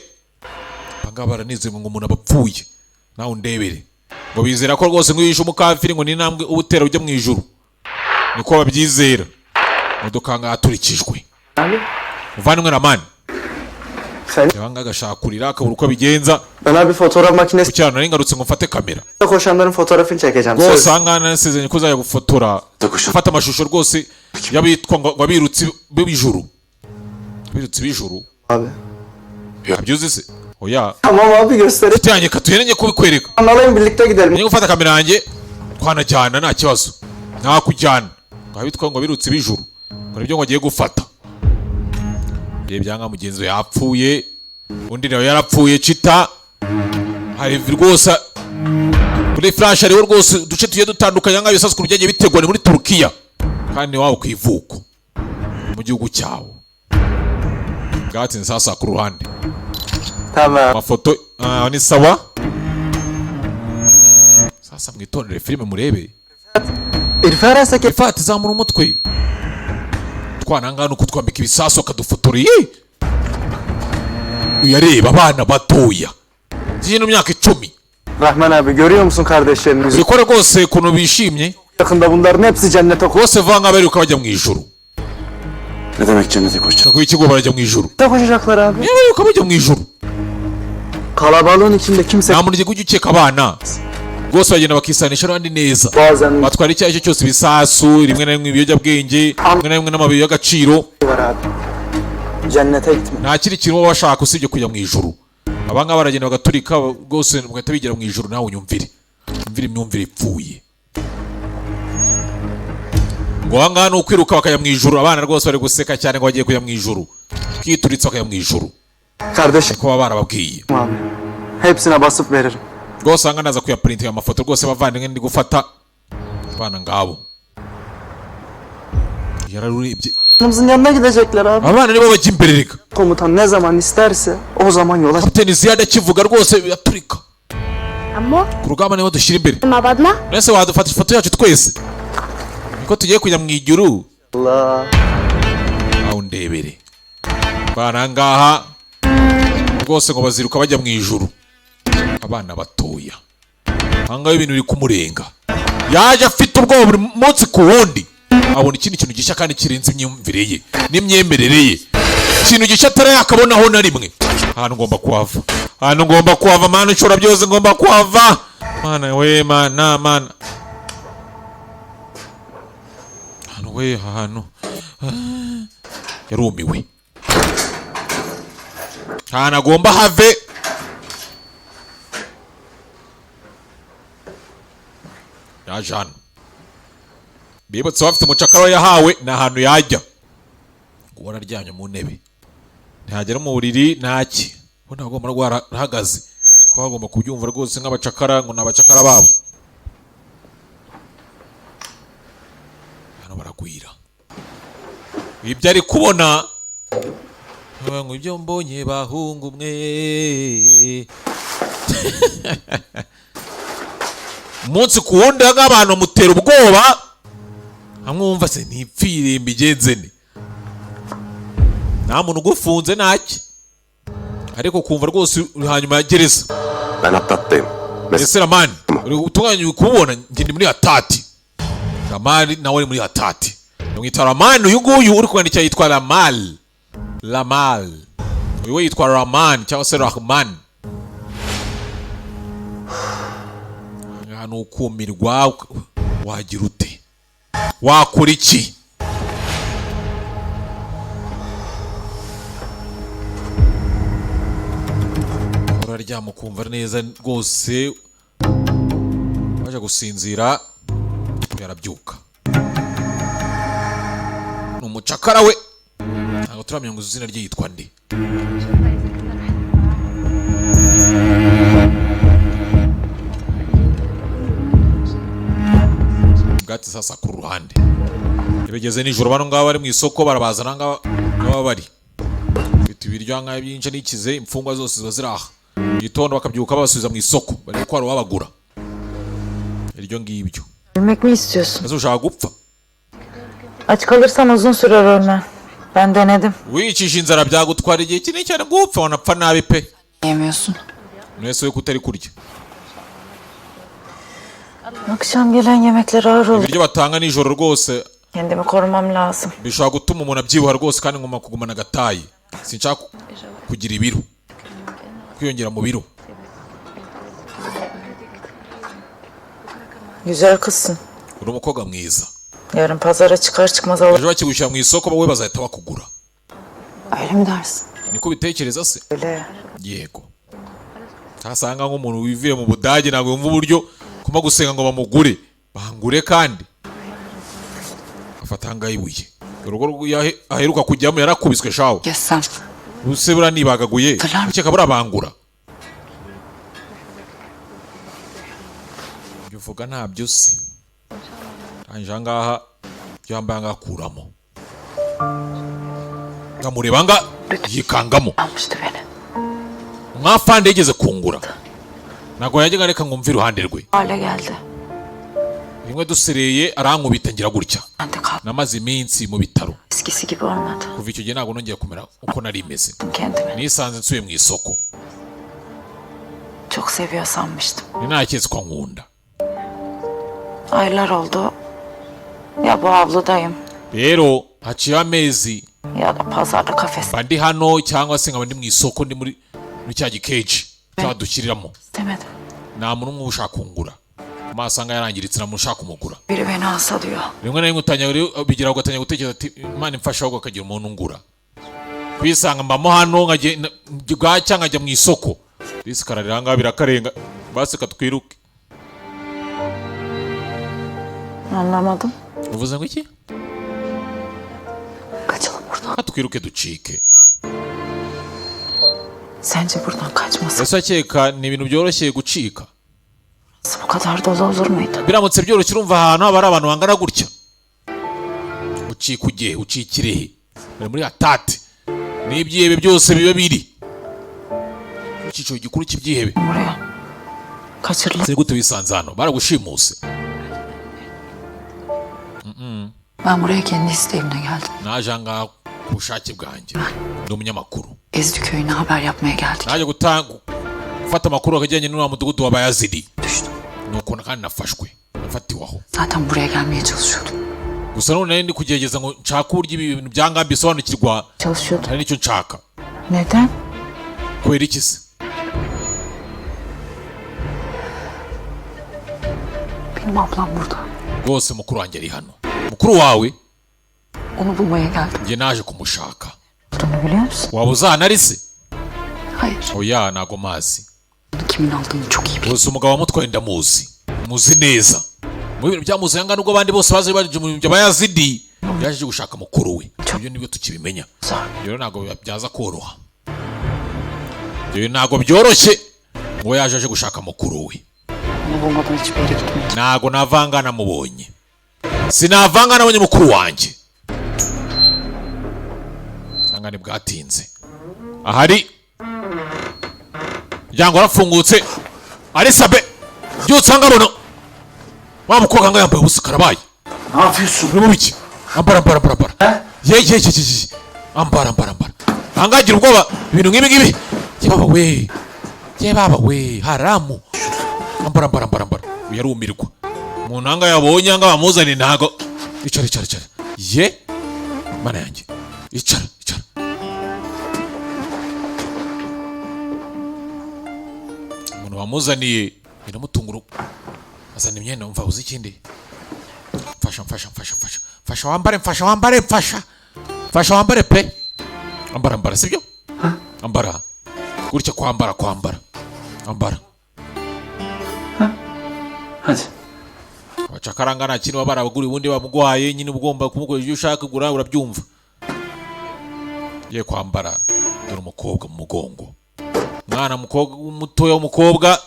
banga baranezerwa ngo umuntu abapfuye nawe undebere ngo bizera ko rwose ngwishe umukafiri ngo ni nambwe ubutera ujya mu ijuru niko babyizera modoka nga aturikijwe uvanwe na mani yanga agashakurira akabura uko bigenza Bana bir fotoğraf makinesi cyane nari ngarutse ngo mfate kamera koşanların fotoğrafını çekeceğim. Rwose angana nasezeranye ko uzajya gufotora gufata amashusho rwose yabitwa ngo abirutsi b'ijuru Abi. Abyuze se oya Tamam abi gösterin. Tutanye katuyenye kubikwereka Alayım birlikte gidelim. Niyo gufata kamera yanjye twanajyana nta kibazo nta kujyana ngabitwa ngo abirutsi b'ijuru ngo nibyo ngo agiye gufata byanga mugenzi we yapfuye undi nawe yarapfuye cita hari rwose kuri flash ariho rwose uduce tugiye dutandukanye ngaho ibisasu ku byagiye bitegwa ni muri Turukiya kandi wabo ku ivuko mu gihugu cyawo gati sasa ku ruhande Tamam. Amafoto ni sawa sasa mwitondere filime murebe Irfat zamura umutwe twanangana uko twambika ibisasu akadufotora uyareba abana batoya zino myaka 10 Rahman abi görüyor musun kardeşlerimizi? Bikora rwose kuno bishimye Yakında bunların hepsi cennete rwose vanga bari ukabajya mu ijuru Ne demek cennete koşacak? Ko ikigo barajya mu ijuru koşacaklar abi. Niye ukabajya mu ijuru Kalabalığın içinde kimse nta muntu ugiye gukeka abana rwose bagenda bakisanisha n'abandi neza bazen batwara icyo aricyo cyose ibisasu rimwe na rimwe ibiyobyabwenge rimwe na rimwe n'amabuye y'agaciro var abi. Cennete gitme. nta kiri kintu baba bashaka usibye kujya mu ijuru abangaba baragenda bagaturika rwose mugahita bigera mu ijuru nawe unyumvire imyumvire ipfuye ngo ahangaha ni ukwiruka bakajya mu ijuru abana rwose bari guseka cyane ngo bagiye kujya mu ijuru kwituritsa bakajya mu ijuru Kardeşim ko baba barababwiye abi. Hepsine basıp veririm. rwose ahangaha naza kuyapurintinga amafoto rwose bavandimwe ndi gufata abana ngabo yararurebye. Hanımızın yanına gidecekler abi. Abana nibo bajya imbere reka. Komutan ne zaman isterse o zaman yola. Kapiteni Ziyad akivuga rwose yaturika. Amo? Ku rugamba niho dushyira imbere. Mabadla? Nese wadufata ifoto yacu twese. Niko tugiye kujya mu ijuru. Allah. Aho ndebere. Bana ngaha rwose ngo baziruka bajya mu ijuru. Abana batoya. Hangaho ibintu biri kumurenga. Yaje afite ubwoba buri munsi ku wundi. Abona ikindi kintu gishya kandi kirenze imyumvire ye n'imyemerere ye. Ikintu gishya atarayakabonaho na rimwe. Ahantu ngomba kuhava. Ahantu ngomba kuhava, mana nshobora byose ngomba kuhava. Mana we, mana. Ahantu we, ahantu. Yarumiwe. Ahantu agomba have. Yaje hano. Bibutse bafite umucakara yahawe ni ahantu yajya. Ngo araryamye mu ntebe. Ntihagera mu buriri ntaki. Bo nagomba rwahagaze. Ko bagomba kubyumva rwose nk'abacakara ngo nabacakara babo. Hano baragwira. Ibyo ari kubona ngo ibyo mbonye bahungu mwe. Umunsi ku wundi abantu mutera ubwoba. Amwumva se ntipfire mbigenze ne. Nta muntu ugufunze ntaki. Ariko kumva rwose hanyuma ya gereza. Ben atlattayım. Ese Ramani, uri gutunganya kubona njye ndi muri hatati. Ramani nawe uri muri hatati. Mwita Ramani uyu nguyu uri kwandika yitwa Ramal. Uyu yitwa Raman cyangwa se Rahman. Ngano ukumirwa wagira ute? Wakora iki? Uraryama kumva neza rwose. Waje gusinzira yarabyuka. Umucakara we. Ntabwo turamenya ngo izina rye yitwa nde. Gati sasa ku ruhande. Ibigeze nijoro bano ngaba bari mu isoko barabazana ngaba bari. Bita ibiryo nka byinshi nikize imfungwa zose ziba ziraha. Gitondo bakabyuka babasubiza mu isoko bari kwaro babagura. Iryo ngibyo. Ölmek mi istiyorsun? Nasıl uçağa gupfa? Aç kalırsan uzun sürer ölmen. Ben denedim. Wicisha inzara byagutwara igihe kinini cyane gupfa wanapfa nabi pe. Yemiyorsun. Nese yo kutari kurya. Akşam gelen yemekler ağır olur. Ibiryo batanga nijoro rwose. Kendimi korumam lazım. Bishobora gutuma umuntu abyibuha rwose kandi ngoma kugumana gatayi. Sinshaka kugira ibiro. Kwiyongera mu biro. Güzel kızsın. Uri umukobwa mwiza. Yarın pazara çıkar çıkmaz alır. Ejo bakigushyira mu isoko bawe bazahita bakugura. Öyle mi dersin? Niko bitekereza se? Öyle. Yego. Tasanga nk'umuntu wivuye mu Budage ntabwo yumva uburyo kuma gusenga ngo bamugure. Bangure kandi. Afata ngayibuye. Urugo aheruka kujyamo yarakubiswe shawo. Yesam. Usebura nibagaguye. Ukeka burabangura. Uvuga ntabyo se. Anje ngaha yambaye ngakuramo. Ngamureba nga yikangamo. Almıştı beni. Mwafande yigeze kungura. Nago yajyaga reka ngumva iruhande rwe. Hale geldi. Rimwe dusereye arankubita ngira gutya. Ben de kaldım. Namaze iminsi mu bitaro. Eskisi gibi olmadı. Kuva icyo gihe ntabwo nongeye kumera uko nari imeze. Kendimi. Nisanze nsuye mu isoko. Çok seviyor sanmıştım. Ni ntaketse ko nkunda. Aylar oldu. Ya bu avludayım. Rero haciye amezi Ya da pazarda kafes. bandi hano cyangwa se nkaba ndi mu isoko ndi muri cya gikeji cyadukiriramo. Demedim. Nta muntu umwe ushaka kungura. Amasanga yarangiritse na muntu ushaka kumugura. Biri beni hasta diyor. Rimwe na rimwe utanya bigira ugatanya gutekereza ati Imana imfasha ahubwo akagira umuntu ungura. Kwisanga mbamo hano ngajya nkajya mu isoko. Bisikararira ngaha birakarenga. Basi katwiruke. Anlamadım. Uvuze ngo iki? Kaçalım buradan. Katwiruke ducike. Sence buradan kaçmasın? Ese akeka ni ibintu byoroshye gucika. Bu kadar dolu olur muydu? Biramutse byoroshye urumva ahantu haba ari abantu bangana gutya. ucika ugiye ucikirehe bari muri atate n'ibyihebe byose biba biri icyiciro gikuru cy'ibyihebe Buraya. Kaçırıldım. sini gute wisanze hano baragushimuse Ben buraya kendi isteğimle geldim. naje ngaha ku bushake bwanjye ndi umunyamakuru Ezdi köyüne haber yapmaya geldik. naje gufata amakuru akajyanye n'uriya mudugudu wa Bayazidi nuko kandi nafashwe nafatiwe aho Zaten buraya gelmeye çalışıyordum. gusa none ndi kugerageza ngo nshaka uburyo ibi bintu byanga bisobanukirwa Çalışıyordum. hari nicyo nshaka Neden? kubera iki se Benim ablam burada. rwose mukuru wanjye ari hano mukuru wawe Onu bulmaya geldim. njye naje kumushaka Bunu biliyor musun? waba uzana ari se Hayır. oya ntago mazi Bunu kimin aldığını çok iyi biliyorum. rwose umugabo wamutwaye ndamuzi muzi neza mu bintu byamuzanye ngana ubwo abandi bose baje baje mu bya Bayazidi yaje gushaka mukuru we ibyo nibyo tukibimenya rero ntago byaza koroha rero ntago byoroshye ngo yaje aje gushaka mukuru we Onu bulmadan hiçbir yere gitmeyeceğim. ntago navanga namubonye sinavanga nabonye mukuru wanjye sangane bwatinze ahari muryango warafungutse ari sabe byutse ngabona wa mukobwa ngo yambaye ubusa karabaye Ne yapıyorsun? uri mu biki ambara ye ambara angagira ubwoba ibintu nk'ibi ngibi ye baba we haramu ambara uyarumirwa umuntu anga yabonye anga bamuzane ntago icara ye mana yanjye icara umuntu wamuzaniye biramutungura azana imyenda mva uzi ikindi mfasha wambare pe ambara sibyo ambara gutya kwambara ambara Hadi. abacakaranga nta kintu baba barabaguriye ubundi bamuguhaye nyine ugomba kumugura ibyo ushaka kugura urabyumva ye kwambara dore umukobwa mu mugongo mwana mutoya w'umukobwa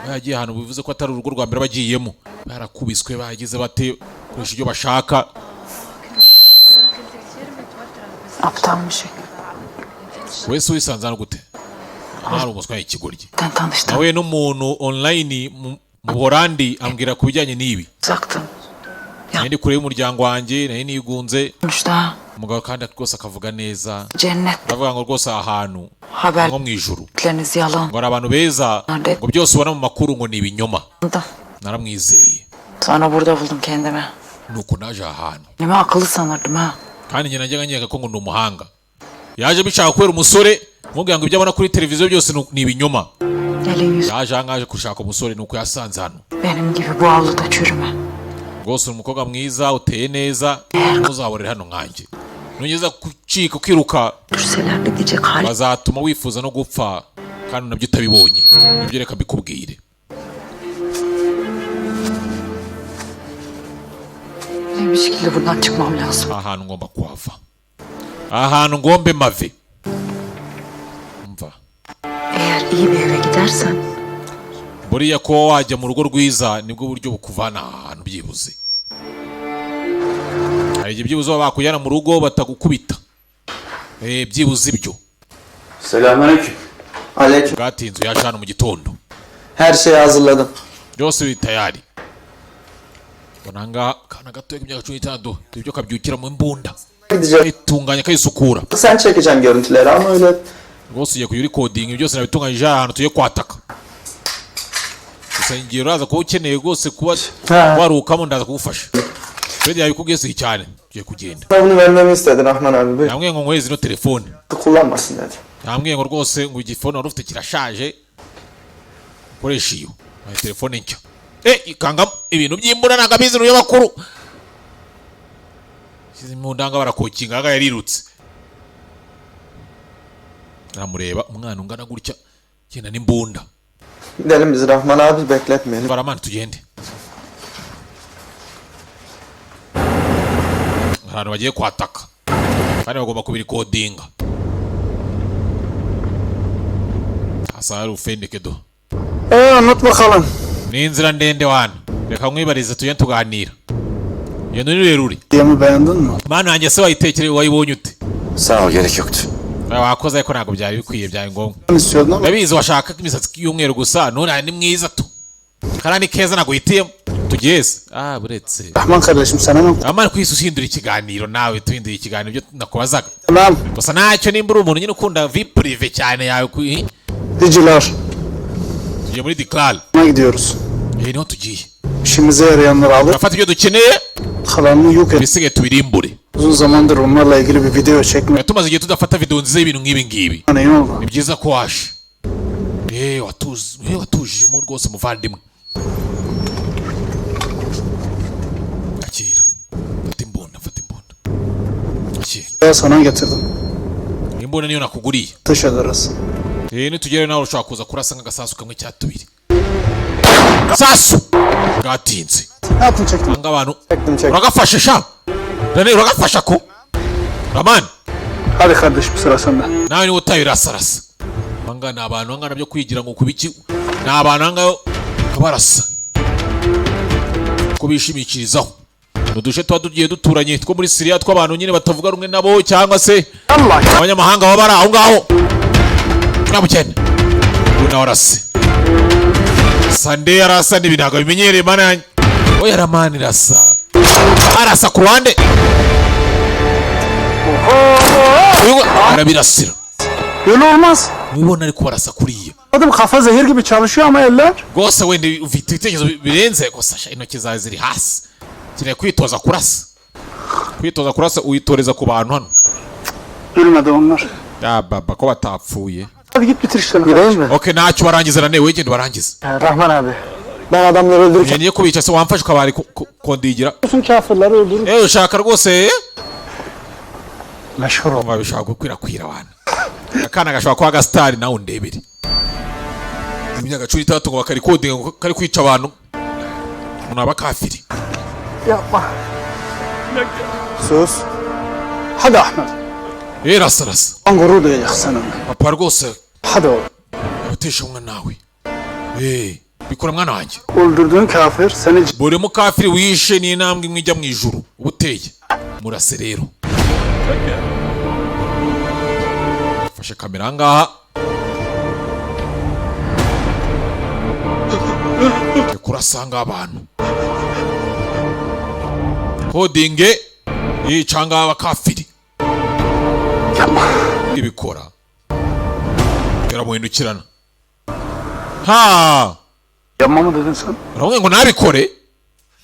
yagiye ahantu bivuze ko atari urugo rwa mbere bagiyemo barakubiswe bagize bate kurusha ibyo bashaka Aptal bir şey. wese wisanze hano gute ntari umuswa ikigoryi Ben tanıştım. nawe n'umuntu online mu Buholandi ambwira ku bijyanye n'ibi Uzaktım. nari kure y'umuryango wanjye nari nigunze Sonuçta umugabo kandi rwose akavuga neza cennet aravuga ngo rwose ahantu haber nko mu ijuru Haberleriniz yalan. ngo ari abantu beza ngo byose ubona mu makuru ngo ni ibinyoma Da. naramwizeye Sonra burada buldum kendimi. nuko naje ahantu Kendimi akıllı sanırdım ha. kandi njye najyaga nkeka ko ngo ni umuhanga yaje bishaka kubera umusore mubwira ngo ibyo abona kuri televiziyo byose ni ibinyoma Elin yüzü yaje ahangaje gushaka umusore nuko yasanze hano benim gibi bu avluda çürüme. rwose uri umukobwa mwiza uteye neza ntuzahorere hano nkanjye nugeza gucika ukiruka Düşseler de diyecek hali. bazatuma wifuza no gupfa kandi nabyo utabibonye nibyo reka mbikubwire Bir şekilde buradan çıkmam lazım. ahantu ngomba kuhava ahantu ngombe mave umva Eğer iyi bir eve gidersen buriya ko wajya mu rugo rwiza nibwo buryo bukuvana ahantu byibuze hari igihe byibuze baba bakujyana mu rugo batagukubita byibuze ibyo Selamünaleyküm. Aleyküm. bwatinze yaje hano mu gitondo Her şeyi hazırladım. byose biri tayari mbona ngaha akana gatoya k'imyaka 16 ibyo kabyukira mu mbunda Gideceğim. itunganya kayisukura Sen çekeceksin görüntüleri ama öyle rwose ugiye kujya uri kodinga byose nabitunganyije ahantu tugiye kwataka gusa ngiye uraza kuba ukeneye rwose kuba warukamo ndaza kugufasha Freddy yabikubwiye si cyane tugiye kugenda bunu vermemi istedi Rahman abi. Buyur. yambwiye ngo nkweze ino telefone Kullanmasın dedi. yambwiye ngo rwose ngo igifone wari ufite kirashaje ukoresha iyo telefone nshya ikangamo ibintu by'imbura ntabwo abizi n'umunyamakuru shyize mu ndanga barakokinga aha yarirutse aramureba umwana ungana gutya genda n'imbunda Gidelim biz Rahman abi bekletmeyelim. baramana tugende ahantu bagiye kwataka kandi bagomba kubirikodinga hasa hari ufendeke do Anlat bakalım. ni inzira ndende wana reka nkwibarize tujye tuganira Iyo ni rurerure. Diyemi beğendin mi? Mana yanjye se wayitekereye wayibonye ute? Sağ ol, gerek yoktu. Wakoze ariko ntabwo byari bikwiye byari ngombwa. Ben istiyordun ama. Ndabizi washaka imisatsi y'umweru gusa none ni mwiza tu. Karani keza naguhitiyemo. Tugeze. Buretse. Rahman kardeşim sana mı? Amara kwisi usindura ikiganiro nawe tuhindura ikiganiro byo nakubazaga. Tamam. Gusa ntacyo nimba uri umuntu nyine ukunda vie prive cyane yawe ku Diciler. tugiye muri Diclal. Ne gidiyoruz? Niho tugiye. İşimize yarayanları alıp Turafata ibyo dukeneye kalanını yok et. bisigaye tubirimbure. Uzun zamandır onlarla ilgili bir video çekme. Tumaze igihe tudafata video nziza y'ibintu nk'ibi ngibi. Ne oldu? Ni byiza ko waje. Watujemo rwose muvandimwe. Akira. Fata imbunda. Akira. Ben sana getirdim. Imbunda niyo nakuguriye. Ateş ederiz. Nitugere nawe ushobora kuza kurasa nk'agasasu kamwe cya tubiri. Sasu! Gatinze. Ne yaptın çektin? Anga abantu. Çektim. Uragafashe sha. Dani uragafasha ko. Raman. Hadi kardeşim sıra sende. Nawe ni utaye urasarasa. Anga ni abantu anga nabyo kwigira ngo kubiki. Ni abantu anga kabarasa. Ko bishimikirizaho. Nudushe twa tugiye duturanye two muri Syria tw'abantu nyine batavuga rumwe nabo cyangwa se abanyamahanga baba bari aho ngaho. Nabukene. Una warase. Sande arasa n'ibinago bimenyereye mana. Oya Ramani rasa. Arasa ku ruhande. Arabirasira. Öyle olmaz. Mubona ariko barasa kuriya. Adam kafa zehir gibi çalışıyor ama eller. Gose wende ufite ibitekerezo birenze gusa intoki zawe ziri hasi. Kire kwitoza kurasa. Kwitoza kurasa uyitoreza ku bantu hano. Ölmedi onlar. Ya baba ko batapfuye. Hadi git bitir işlerini. Gireyim mi? Okay ntacyo barangiza rane wegende barangiza. Rahman abi. Ben adamları öldürürken Niye kubica se wamfashe ukabari kondigira. Bütün kafirleri öldürür. Ushaka rwose Meşhur ol. bishaka gukwirakwira abantu. Akana gashobora kuba gasitari nawe undebere. Imyaka 13 ngo bakarikodinga ngo kari kwica abantu. Umuntu abakafiri. Yapma. Söz. Hadi Ahmet. Rasarasa. An gurur duyacaksın seninle. Papa rwose Hadi oğlum. utesha umwana nawe. Bikora mwana wanjye. Öldürdüğün kafir seni Buri mukafiri wishe ni intambwe imwe ijya mu ijuru. Ubuteye. Murase rero. Fashe kamera ngaha. Kurasanga abantu. Hodinge icanga abakafiri. Ibikora. Yaramuhindukirana. Ha! yapma mı dedin sen? Uramwe ngo nabikore?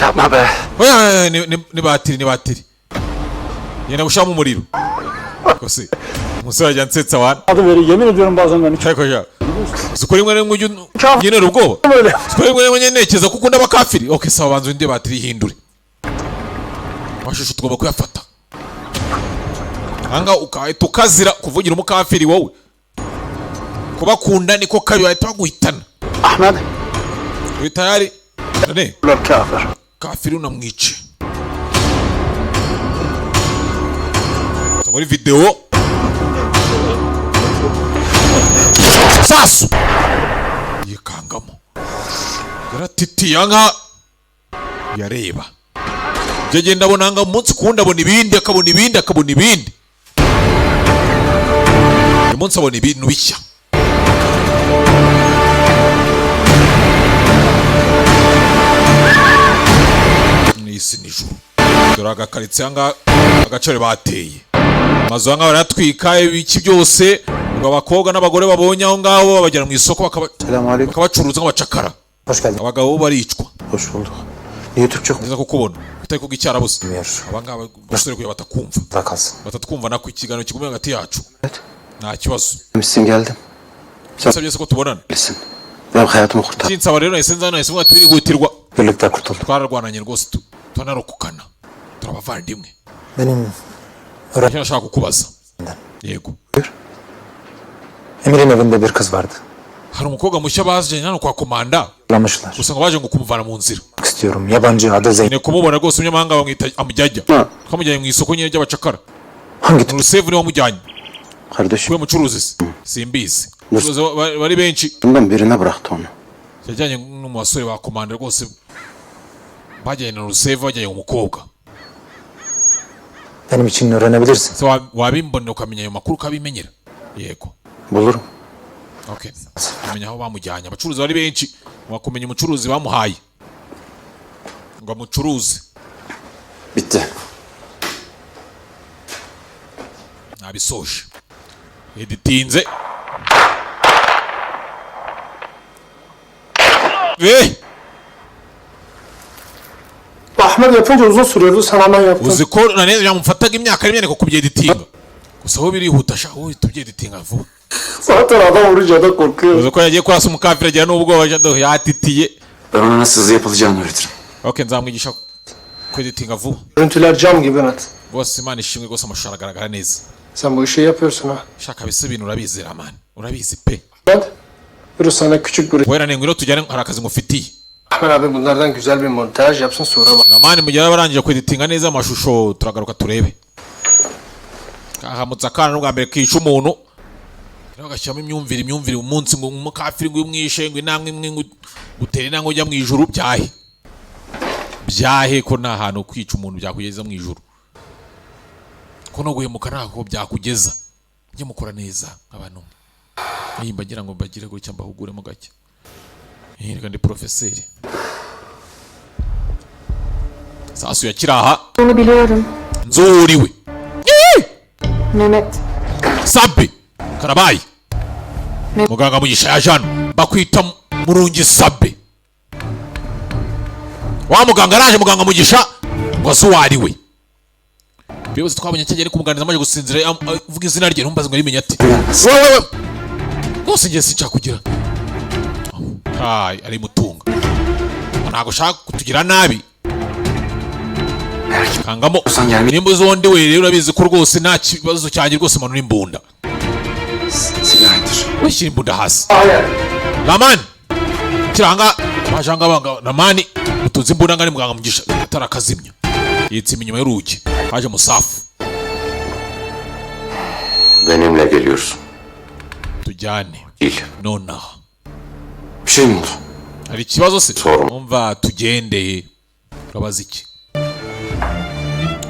Yapma be. Oya ni batiri. Yena gushama umuriro. Kose. Umusore ajya nsetsa wana. Adı veri yemin ediyorum bazen ben hiç. Cyako. Zikora imwe n'imwe yene ubwoba. Böyle. Zikora imwe n'imwe nyerekeza kuko ndabakafiri. Okay sawa banzo inde batiri hindure. Washusho tugomba kuyafata. Anga ukahita ukazira kuvugira umukafiri wowe. Kubakunda niko kabi bahita baguhitana. Ahmet. Uri tayari? Ne? Ulan kafir. Kafiri unamwice. Muri video. Sasu. Yikangamo. Yaratitiye nka yareba. Jeje ndabona nga umunsi kundi abona ibindi akabona ibindi. Umunsi abona ibintu bishya. Nisi nijuru. Dore agakaritse anga agacere bateye. Amazu anga baratwika ibiki byose ngo abakobwa n'abagore babonye aho ngaho babajyana mu isoko bakabacuruza nk'abacakara. Hoş geldin. Abagabo baricwa. Hoş bulduk. Niye Türkçe Neza kukubona. Utari kuga icyarabuze. konuşmuyor? Abangaba basore kuya batakumva. Da kalsın. Batatwumva nako ikiganiro kigumye hagati yacu. Evet. Nta kibazo. Demişsin geldim. Sabye se ko tubonana. Bilsin. Benim hayatımı kurtar. Kinsaba rero nahise nzana nahise mwati birihutirwa. Birlikte kurtulduk. Twararwananye rwose tunarokukana. Turabavandimwe. Benim Icyo nashaka kukubaza. Yego. Emir'in evinde bir kız vardı. Hari umukobwa mushya bazanye hano kwa komanda. Anlamışlar. Gusa ngo baje ngo kumuvana mu nzira. İstiyorum. Yabancı adı Zeynep. Ne kumubona rwose umunyamahanga bamwita amujyajya. Kamujyanye mu isoko nyine ry'abacakara. Hangi Rusevu niwe wamujyanye. kardeşim? Kuba mucuruzi. Simbizi. Bari benshi. Bundan birine bıraktı onu. Yajyanye n'umusore ba komanda rwose. Bajyanye na Rusevu bajyanye umukobwa. Benim için öğrenebilirsin. Se wabimbonera ukamenya ayo makuru ukabimenyera. Yego. Bulurum. Okay. Umenya aho bamujyanye. Abacuruzi bari benshi. Wakumenya umucuruzi bamuhaye. Ngo amucuruze. Bitti. Nabisoje. Editinze. Ahmet yapınca uzun sürüyordu, sen hemen yaptın. Uzi ko naneze yamufataga imyaka rimwe ko kubyeditinga. Gusa ho birihuta sha, ho tubyeditinga vuba. Zaten adam vurunca da korkuyor. Uzi ko yagiye kurasa umukafira agira n'ubwoba jado yatitiye. Ben ona nasıl hızlı yapılacağını öğretirim. Okay, nzamwigisha kweditinga vuba. Görüntüler cam gibi Mehmet. Bose Imana ishimwe gose amashusho aragaragara neza. Sen bu işi yapıyorsun ha. Shaka bise ibintu urabizi Rahman. Urabizi pe. Hadi. Buyur sana küçük bir... Wera ne ngwino tujyane hari akazi mufitiye. Ahmet abi bunlardan güzel bir montaj yapsın sonra bak. Rahman mugera barangije kweditinga neza amashusho turagaruka turebe. Kahamutsa kana n'ubwa mbere kica umuntu. Rero gashyamo imyumvire umunsi ngo umukafiri ngo umwishe ngo inamwe imwe ngo gutere nango ujya mu ijuru byahe ko nta hantu kwica umuntu byakugeza mu ijuru. Ko no guhemuka nako byakugeza. Njye mukora neza abantu. Nimbagira ngo bagire gutya mbahuguremo gake. Reka ndi profeseri. Sasu yakiraha. Onu biliyorum. Nzuriwe. Mehmet. Sabe. Karabayi. Muganga Mugisha ya Jano. Bakwita Murungi Sabe. Wa muganga araje muganga Mugisha ngo asuwariwe. Byose twabonye cyagere kumuganiriza amaje gusinzira uvuga izina rye ntumbaze ngo rimenya ati. Wewe. Gose ngiye sinca kugira. Ari mutunga. Ntago shaka kutugira nabi. Kangamo nimba zonde we rero urabizi ko rwose nta kibazo cyanjye rwose manu n'imbunda. Sigaradır. Wishyira imbunda hasi. Ramani. Kiranga bajanga banga Ramani utunze imbunda ngani muganga Mugisha atarakazimya. Yitse inyuma y'urugi. Haje Musafu. Benimle geliyorsun. Tujyane. Değil. Nonaha. Bir şey mi oldu? Hari ikibazo se? Sorma. Umva tugende. Urabaza iki?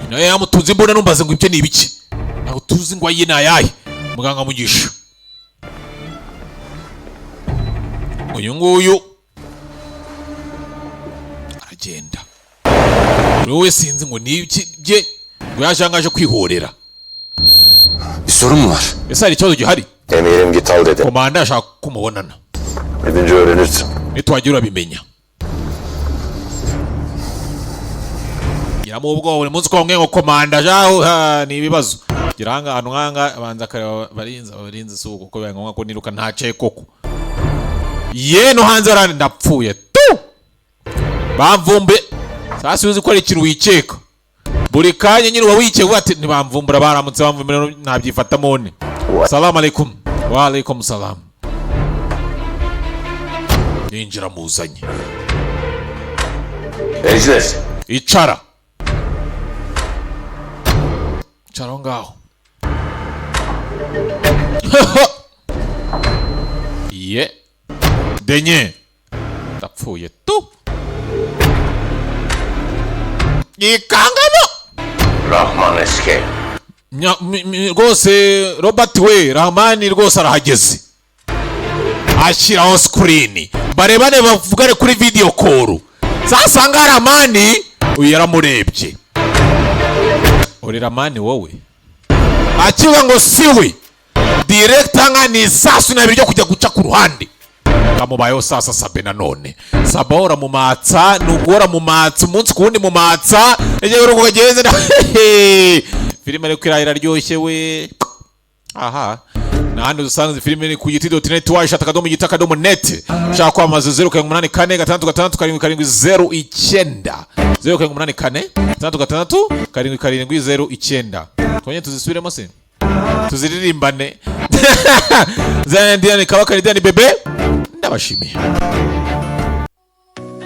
Naye yamutunze imbunda numbaze ngo ibyo ni ibiki? Naho tuzi ngo ayi nayaye. Muganga Mugisha. Uyu nguyu aragenda. Wowe sinzi ngo ni iki bye ngo yajangaje kwihorera. Bir sorun mu var? Ese hari ikibazo gihari? Emirim git al dedi. Komanda ashaka kumubonana. Gidince öğrenirsin. Nitwagira urabimenya. Yiramu ubwo buri munsi ko ngo komanda jaho ni ibibazo. Giranga ahantu nkanga abanza kareba barinze suko ko byangombwa ko niruka nta cekoko. No hanze arandi ndapfuye tu. Bamvumbe. Sasa uzi ko ari ikintu wikeka. Buri kanya nyine wawikeka ati ntibamvumbura baramutse bamvumbira ntabyifata mone. Assalamu alaikum. Wa alaikum salam. Ninjira muzanye. Ejder. Icara. Icara ngaho. Ye. Denye. Ndapfuye tu. Ikangamo. Rahman eski. Rwose Robert we Rahmani rwose arahageze. Ashyiraho screen. Barebane bavugane kuri video call. Sasa nga Rahmani uyu yaramurebye. Uri Rahmani wowe. Akivuga ngo siwe. Director nka ni sasu na biryo kujya guca ku ruhande. Kamubayeho sasa Sabe nanone. Sabora mu matsa nugora mu matsa umunsi kundi mu matsa eje uruko kageze na filime ari kwirahira ryoshye we. Aha. Nahandi dusanze filime ni ku yiti.net washata kadomo gita kadomo net. Shaka kwamaza 084 084 Twenye tuzisubiremo se. Tuziririmbane. Zandiane kabaka ni bebe. Ndabashimiye.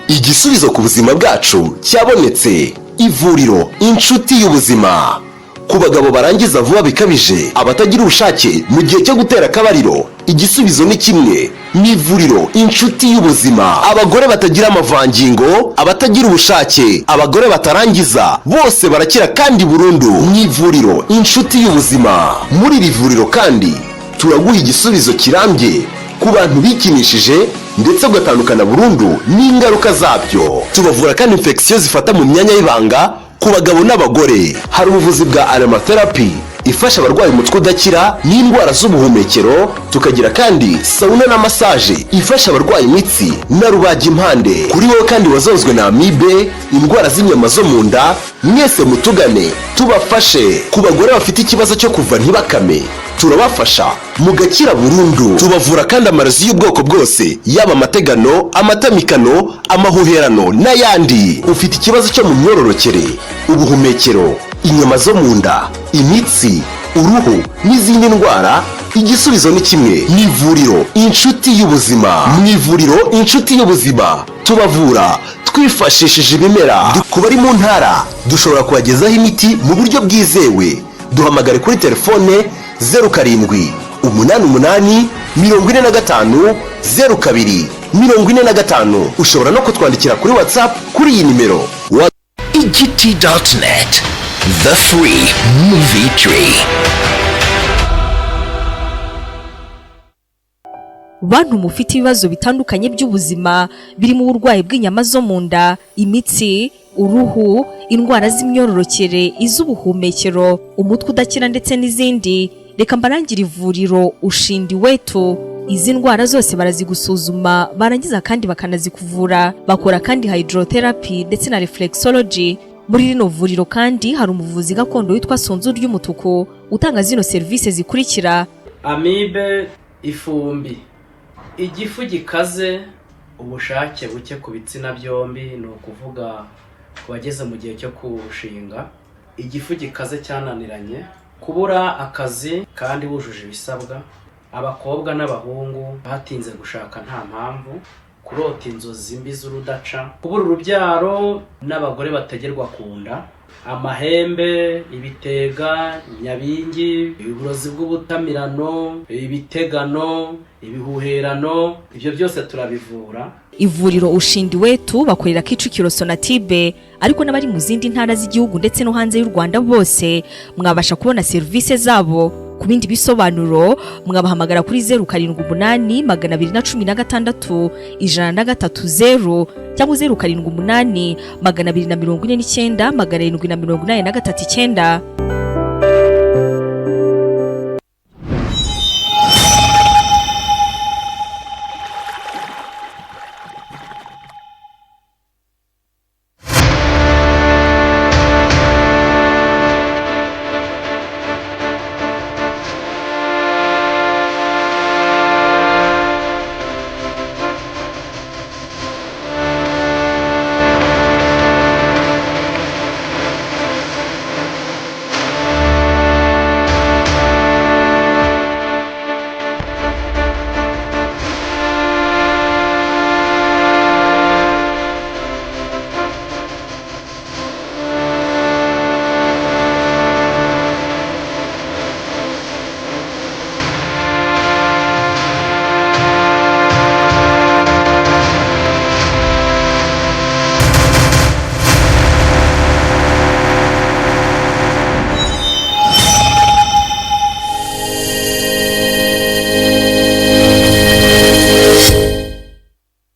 Igisubizo ku buzima bwacu cyabonetse. Ivuriro inshuti y'ubuzima. Ku bagabo barangiza vuba bikabije, abatagira ubushake mu gihe cyo gutera akabariro, igisubizo ni kimwe. Ni ivuriro inshuti y'ubuzima. Abagore batagira amavangingo, abatagira ubushake, abagore batarangiza, bose barakira kandi burundu. Ni ivuriro inshuti y'ubuzima. Muri iri vuriro kandi turaguha igisubizo kirambye ku bantu bikinishije ndetse ugatandukana burundu n'ingaruka zabyo. Tubavura kandi infection zifata mu myanya y'ibanga ku bagabo n'abagore. Hari ubuvuzi bwa aromatherapy ifasha abarwayi umutwe udakira n'indwara z'ubuhumekero. Tukagira kandi sauna na massage ifasha abarwayi imitsi na rubagimpande. Kuri wowe kandi wazonzwe na amibe, indwara z'inyama zo mu nda, mwese mutugane tubafashe. Ku bagore bafite ikibazo cyo kuva ntibakame, turabafasha mugakira burundu. Tubavura kandi amarozi y'ubwoko bwose, yaba amategano, amatamikano, amahuherano n'ayandi. Ufite ikibazo cyo mu myororokere, ubuhumekero, inyama zo mu nda, imitsi, uruhu n'izindi ndwara, igisubizo ni kimwe. Ni ivuriro inshuti y'ubuzima. Mu ivuriro inshuti y'ubuzima tubavura twifashishije ibimera. Ku bari mu ntara dushobora kubagezaho imiti mu buryo bwizewe. Duhamagare kuri telefone 0788450245. Ushobora no kutwandikira kuri WhatsApp kuri iyi nimero EGT.net, the free movie tree. Bantu mufite ibibazo bitandukanye by'ubuzima birimo uburwayi bw'inyama zo mu nda, imitsi, uruhu, indwara z'imyororokere, iz'ubuhumekero, umutwe udakira ndetse n'izindi, reka mbarangire ivuriro Ushindi Wetu. Izi ndwara zose barazigusuzuma barangiza kandi bakanazikuvura. Bakora kandi hydrotherapy ndetse na reflexology. Muri rino vuriro kandi hari umuvuzi gakondo witwa Sonzu ry'umutuku utanga zino service zikurikira: amibe, ifumbi, igifu gikaze, ubushake buke ku bitsina byombi, ni ukuvuga ku bageze mu gihe cyo kurushinga, igifu gikaze cyananiranye, kubura akazi kandi wujuje ibisabwa, abakobwa n'abahungu batinze gushaka nta mpamvu, kurota inzozi mbi z'urudaca, kubura urubyaro n'abagore bategerwa ku nda, amahembe, ibitega, nyabingi, uburozi bw'ubutamirano, ibitegano, ibihuherano, ibyo byose turabivura. Ivuriro Ushindi Wetu bakorera Kicukiro Sonatibe, ariko n'abari mu zindi ntara z'igihugu ndetse no hanze y'u Rwanda bose mwabasha kubona service zabo. Ku bindi bisobanuro mwabahamagara kuri 0788161130 cyangwa 0788249789.